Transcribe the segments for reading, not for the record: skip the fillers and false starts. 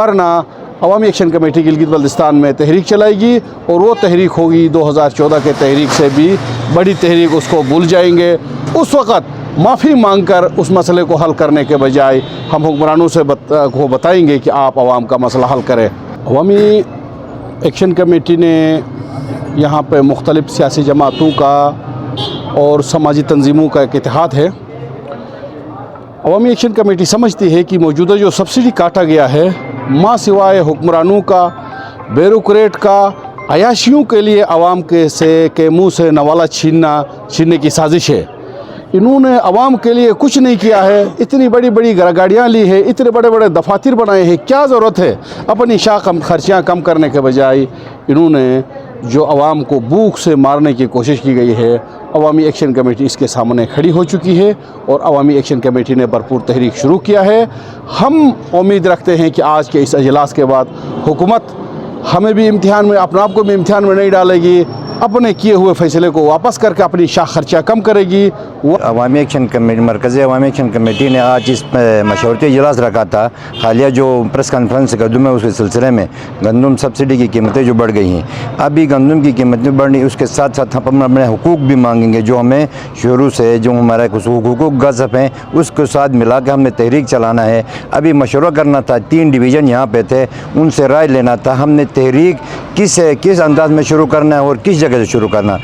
वरना अवामी action committee Gilgit Baltistan में तहरीक चलाएगी और वो तहरीक होगी 2014 के तहरीक से भी बड़ी तहरीक, उसको भूल जाएंगे। उस वक़्त माफ़ी मांगकर उस मसले को हल करने के बजाय हम हुक्मरानों से को बताएंगे कि आप आवाम का मसला हल करें। अवामी एक्शन कमेटी ने यहाँ पे मुख्तलिफ़ सियासी जमातों का और समाजी तंजीमों का एक इत्तेहाद है। अवामी एक्शन कमेटी समझती है कि मौजूदा जो सब्सिडी काटा गया है, माँ सिवाय हुक्मरानों का, ब्यूरोक्रेट का, अयाशियों के लिए आवाम के मुँह से नवाला छीनने की साजिश है। इन्होंने आवाम के लिए कुछ नहीं किया है। इतनी बड़ी बड़ी गाड़ियाँ ली है, इतने बड़े बड़े दफातर बनाए हैं, क्या ज़रूरत है? अपनी खर्चियाँ कम करने के बजाय इन्होंने जो आवाम को भूख से मारने की कोशिश की गई है, अवामी एक्शन कमेटी इसके सामने खड़ी हो चुकी है और अवामी एक्शन कमेटी ने भरपूर तहरीक शुरू किया है। हम उम्मीद रखते हैं कि आज के इस अजलास के बाद हुकूमत हमें भी इम्तिहान में, अपने आप को भी इम्तिहान में नहीं डालेगी, अपने किए हुए फ़ैसले को वापस करके अपनी खर्चा कम करेगी। अवामी एक्शन कमेटी, मरकज़ी अवामी एक्शन कमेटी ने आज इस मशवरती इजलास रखा था। हालिया जो प्रेस कॉन्फ्रेंस गंदम है उसके सिलसिले में गंदम सब्सिडी की कीमतें जो बढ़ गई हैं, अभी गंदम की कीमतें बढ़नी, उसके साथ साथ हम अपने हुकूक भी मांगेंगे जो हमें शुरू से जो हमारा हुकूक गज़ब हैं उसके साथ मिला के हमने तहरीक चलाना है। अभी मशवरा करना था, 3 डिवीज़न यहाँ पे थे, उनसे राय लेना था हमने तहरीक किस अंदाज में शुरू करना है और किस जगह से शुरू करना।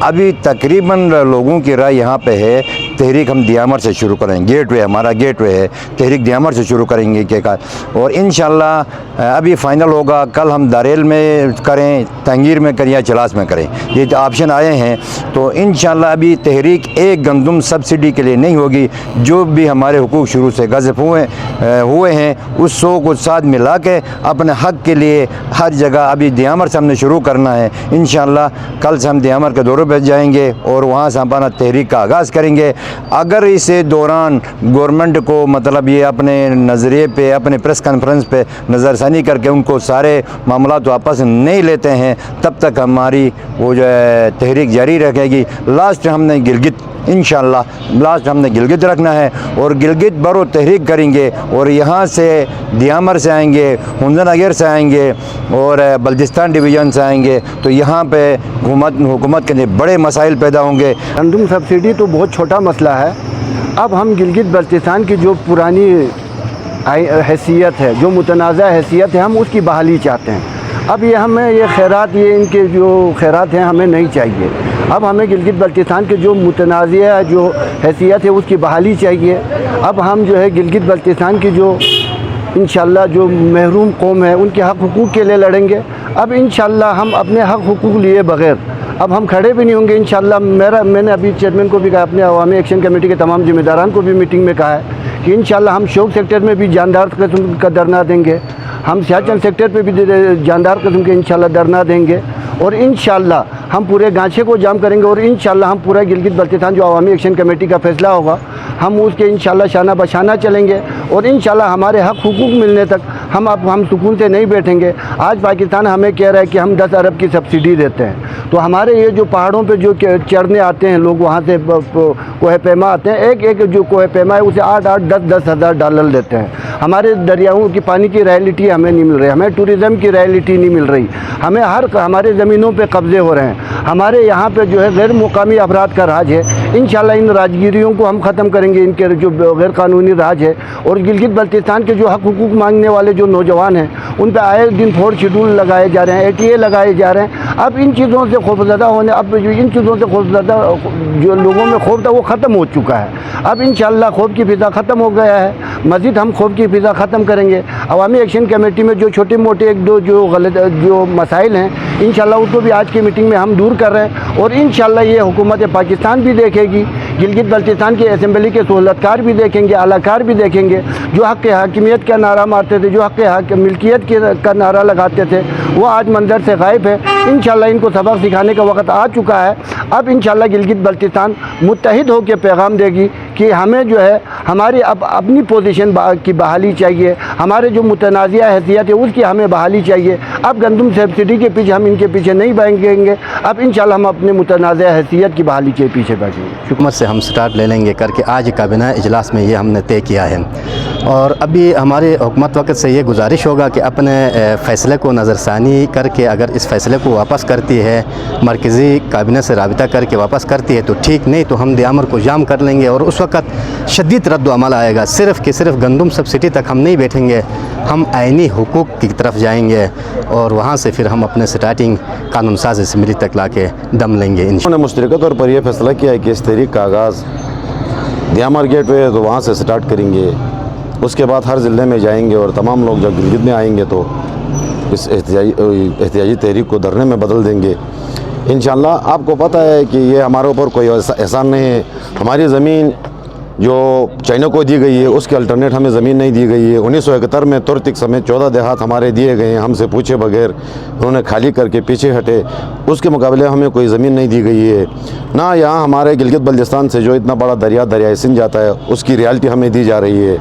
अभी तकरीबन लोगों की राय यहाँ पे है तहरीक हम दियामर से शुरू करेंगे, गेटवे हमारा गेटवे है, तहरीक दियामर से शुरू करेंगे के का, और इंशाल्लाह अभी फ़ाइनल होगा। कल हम दारेल में करें, तंगीर में करें या चलास में करें, ये ऑप्शन आए हैं। तो इंशाल्लाह अभी तहरीक एक गंदम सब्सिडी के लिए नहीं होगी। जो भी हमारे हुकूक शुरू से गज़ब हुए हैं उस सो को साथ मिला के अपने हक़ के लिए हर जगह अभी दियामर से हमने शुरू करना है। इंशाल्लाह कल से हम दियामर के दौरे पर जाएंगे और वहाँ से अपना तहरीक का आगाज़ करेंगे। अगर इस दौरान गवर्नमेंट को मतलब ये अपने नज़रिए पे, अपने प्रेस कॉन्फ्रेंस पे नज़रसानी करके उनको सारे मामलात वापस नहीं लेते हैं, तब तक हमारी वो जो है तहरीक जारी रहेगी। लास्ट हमने गिलगित, इंशाल्लाह लास्ट हमने गिलगित रखना है और गिलगित बरो तहरीक करेंगे और यहाँ से दियामर से आएंगे, हुंजनगर से आएंगे और बल्तिस्तान डिवीज़न से आएंगे। तो यहाँ पे हुकूमत के लिए बड़े मसाइल पैदा होंगे। गंदम सब्सिडी तो बहुत छोटा मसला है। अब हम गिलगित बल्तिस्तान की जो पुरानी हैसियत है, जो मुतनाज़ा हैसियत है, हम उसकी बहाली चाहते हैं। अब ये हमें ये खैरात, ये इनके जो खैरात हैं हमें नहीं चाहिए। अब हमें गिलगित बल्तिस्तान के जो मुतनाज़ा जो हैसियत है उसकी बहाली चाहिए। अब हम जो है गिलगित बल्तिस्तान की जो इंशाल्लाह जो महरूम कौम है उनके हक़ हुकूक़ के लिए लड़ेंगे। अब इंशाल्लाह हम अपने हक़ हुकूक़ लिए बग़ैर अब हम खड़े भी नहीं होंगे इंशाल्लाह। मैंने अभी चेयरमैन को भी कहा, अपने अवामी एक्शन कमेटी के तमाम ज़िम्मेदारान को भी मीटिंग में कहा है कि इंशाल्लाह हम शौक सेक्टर में भी जानदार किस्म का धरना देंगे, हम सियाचंद सेक्टर पे भी जानदार किस्म के इंशाल्लाह धरना देंगे और इंशाल्लाह हम पूरे गांचे को जाम करेंगे और इंशाल्लाह हम पूरा गिलगित बल्तिस्तान जो अवामी एक्शन कमेटी का फ़ैसला होगा हम उसके इंशाल्लाह शाना बशाना चलेंगे और इंशाल्लाह हमारे हक़ हुकूक़ मिलने तक हम सुकून से नहीं बैठेंगे। आज पाकिस्तान हमें कह रहा है कि हम 10 अरब की सब्सिडी देते हैं, तो हमारे ये जो पहाड़ों पे जो चढ़ने आते हैं लोग, वहाँ से कोहे पैमा आते हैं, एक जो कोहे पैमा है उसे 8-8, 10-10 हज़ार डॉलर लेते हैं। हमारे दरियाओं की पानी की रॉयल्टी हमें नहीं मिल रही, हमें टूरिज़म की रॉयल्टी नहीं मिल रही, हमें हमारे ज़मीनों पर कब्ज़े हो रहे हैं, हमारे यहाँ पर जो है गैर मुकामी अफराद का राज है। इंशाल्लाह इन राजगिरियों को हम ख़त्म करेंगे, इनके जो गैर कानूनी राज है। और गिलगित बल्तिस्तान के जो हक़ हुकूक़ मांगने वाले जो नौजवान हैं उन पर आए दिन 4 शेड्यूल लगाए जा रहे हैं, ATA लगाए जा रहे हैं। अब इन चीज़ों से खौफज़दा होने, अब इन चीज़ों से खौफज़दा जो लोगों में खौफ था वो ख़त्म हो चुका है। अब इंशाल्लाह खौफ की फ़िज़ा ख़त्म हो गया है, मज़ीद हम खौफ की फ़िज़ा ख़त्म करेंगे। अवामी एक्शन कमेटी में जो छोटे मोटे 1-2 जो गलत जो मसाइल हैं इंशाल्लाह उसको भी आज की मीटिंग में हम दूर कर रहे हैं और इंशाल्लाह ये हुकूमत पाकिस्तान भी देखेगी, गिलगित बल्तिस्तान के असम्बली के सहूलतकार भी देखेंगे, आलाकार भी देखेंगे। जो हक़ हाकिमियत का नारा मारते थे, जो हक़ मिल्कियत का नारा लगाते थे, वो आज मंजर से गायब है। इंशाल्लाह इनको सबक सिखाने का वक्त आ चुका है। अब इंशाल्लाह गिलगित बल्तिस्तान मुत्तहिद होकर पैगाम देगी कि कि हमें जो है हमारी अपनी पोजीशन की बहाली चाहिए, हमारे जो मुतनाज़िया हैसियत है उसकी हमें बहाली चाहिए। अब गंदम सब्सिडी के पीछे हम इनके पीछे नहीं भागेंगे, अब इंशाल्लाह हम अपने मुतनाज़िया हैसियत की बहाली के पीछे भागेंगे। हुकूमत से हम स्टार्ट ले लेंगे करके आज काबीना इजलास में ये हमने तय किया है। और अभी हमारे हुकूमत वक्त से ये गुजारिश होगा कि अपने फ़ैसले को नज़रसानी करके अगर इस फ़ैसले को वापस करती है, मरकज़ी काबीना से राबिता करके वापस करती है तो ठीक, नहीं तो हम दियामर को जाम कर लेंगे और उस वक्त शदीद रद्द-ओ-अमल आएगा। सिर्फ़ कि सिर्फ गंदम सब्सिडी तक हम नहीं बैठेंगे, हम आइनी हुकूक की तरफ जाएंगे और वहाँ से फिर हम अपने स्टार्टिंग कानून साज असम्बली तक ला के दम लेंगे। उन्होंने मुश्तरका तौर पर यह फैसला किया है कि इस तहरीक का आगाज़ दियामर गेट पे तो वहाँ से स्टार्ट करेंगे, उसके बाद हर ज़िले में जाएंगे और तमाम लोग जब गिलगित में आएंगे तो इस एहतियाजी तहरीक को धरने में बदल देंगे इंशाअल्लाह। आपको पता है कि ये हमारे ऊपर कोई एहसान नहीं है। हमारी ज़मीन जो चाइना को दी गई है उसके अल्टरनेट हमें ज़मीन नहीं दी गई है। 1971 में तुर्तिक समेत 14 देहात हमारे दिए गए हैं, हमसे पूछे बगैर उन्होंने खाली करके पीछे हटे। उसके मुकाबले हमें कोई ज़मीन नहीं दी गई है ना। यहाँ हमारे गिलगित बल्तिस्तान से जो इतना बड़ा दरियाए सिंध जाता है उसकी रियलिटी हमें दी जा रही है।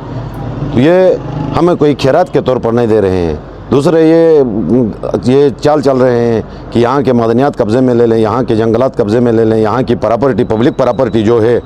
ये हमें कोई खैरात के तौर पर नहीं दे रहे हैं। दूसरे ये चाल चल रहे हैं कि यहाँ के मादनियात कब्ज़े में ले लें, यहाँ के जंगलात कब्ज़े में ले लें, यहाँ की प्रॉपर्टी पब्लिक प्रॉपर्टी जो है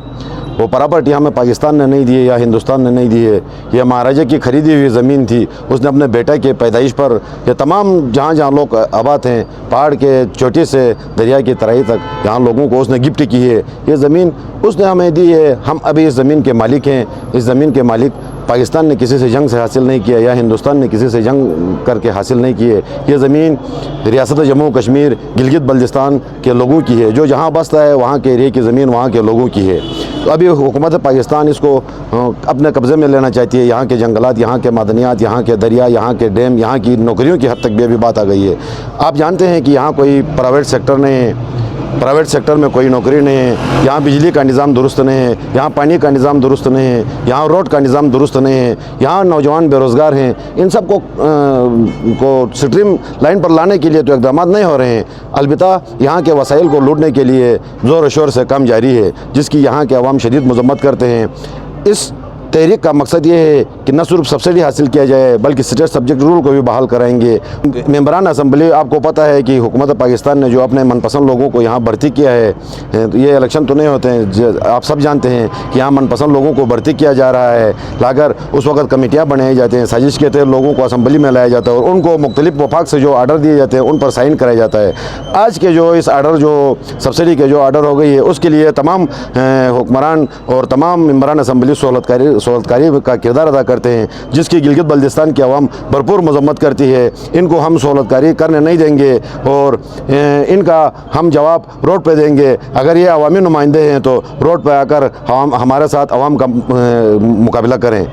वो प्रॉपर्टी हमें पाकिस्तान ने नहीं दी है या हिंदुस्तान ने नहीं दी है। ये महाराजा की ख़रीदी हुई ज़मीन थी, उसने अपने बेटे के पैदाइश पर ये तमाम जहाँ जहाँ लोग आबाद हैं, पहाड़ के चोटी से दरिया की तराई तक जहाँ लोगों को उसने गिफ्ट की है ये ज़मीन उसने हमें दी है। हम अभी इस ज़मीन के मालिक हैं। इस ज़मीन के मालिक पाकिस्तान ने किसी से जंग से हासिल नहीं किया या हिंदुस्तान ने किसी से जंग करके हासिल नहीं की है। ये ज़मीन रियासत जम्मू कश्मीर गिलगित बल्तिस्तान के लोगों की है। जो जहाँ बसता है वहाँ के एरिए की ज़मीन वहाँ के लोगों की है। तो अभी हुकूमत पाकिस्तान इसको अपने कब्ज़े में लेना चाहती है। यहाँ के जंगलात, यहाँ के मादनियात, यहाँ के दरिया, यहाँ के डैम, यहाँ की नौकरियों की हद तक भी अभी बात आ गई है। आप जानते हैं कि यहाँ कोई प्राइवेट सेक्टर नहीं है, प्राइवेट सेक्टर में कोई नौकरी नहीं है। यहाँ बिजली का निज़ाम दुरुस्त नहीं है, यहाँ पानी का निज़ाम दुरुस्त नहीं है, यहाँ रोड का निज़ाम दुरुस्त नहीं है, यहाँ नौजवान बेरोज़गार हैं। इन सब को स्ट्रीम लाइन पर लाने के लिए तो इक़दाम नहीं हो रहे हैं, अलबत्ता यहाँ के वसाइल को लूटने के लिए ज़ोर शोर से काम जारी है, जिसकी यहाँ के अवाम शदीद मज़म्मत करते हैं। इस तहरीक का मकसद ये है कि न सिर्फ सब्सिडी हासिल किया जाए बल्कि स्टेट सब्जेक्ट रूल को भी बहाल कराएंगे। मेंबरान असम्बली, आपको पता है कि हुकूमत पाकिस्तान ने जो अपने मनपसंद लोगों को यहाँ भर्ती किया है, तो ये इलेक्शन तो नहीं होते हैं, आप सब जानते हैं कि यहाँ मनपसंद लोगों को भर्ती किया जा रहा है। लाकर उस वक्त कमेटियाँ बनाई जाती हैं, साजिश के तहत लोगों को असम्बली में लाया जाता है और उनको मुख्तलिफ वफाक से जो आर्डर दिए जाते हैं उन पर साइन कराया जाता है। आज के जो इस आर्डर जो सब्सिडी के जो आर्डर हो गई है उसके लिए तमाम हुक्मरान और तमाम मेंबरान असम्बली सहूलतकारी का किरदार अदा करते हैं, जिसकी गिलगित बल्तिस्तान की आवाम भरपूर मजम्मत करती है। इनको हम सहूलतकारी करने नहीं देंगे और इनका हम जवाब रोड पे देंगे। अगर ये अवामी नुमाइंदे हैं तो रोड पे आकर हम हमारे साथ अवाम का मुकाबला करें।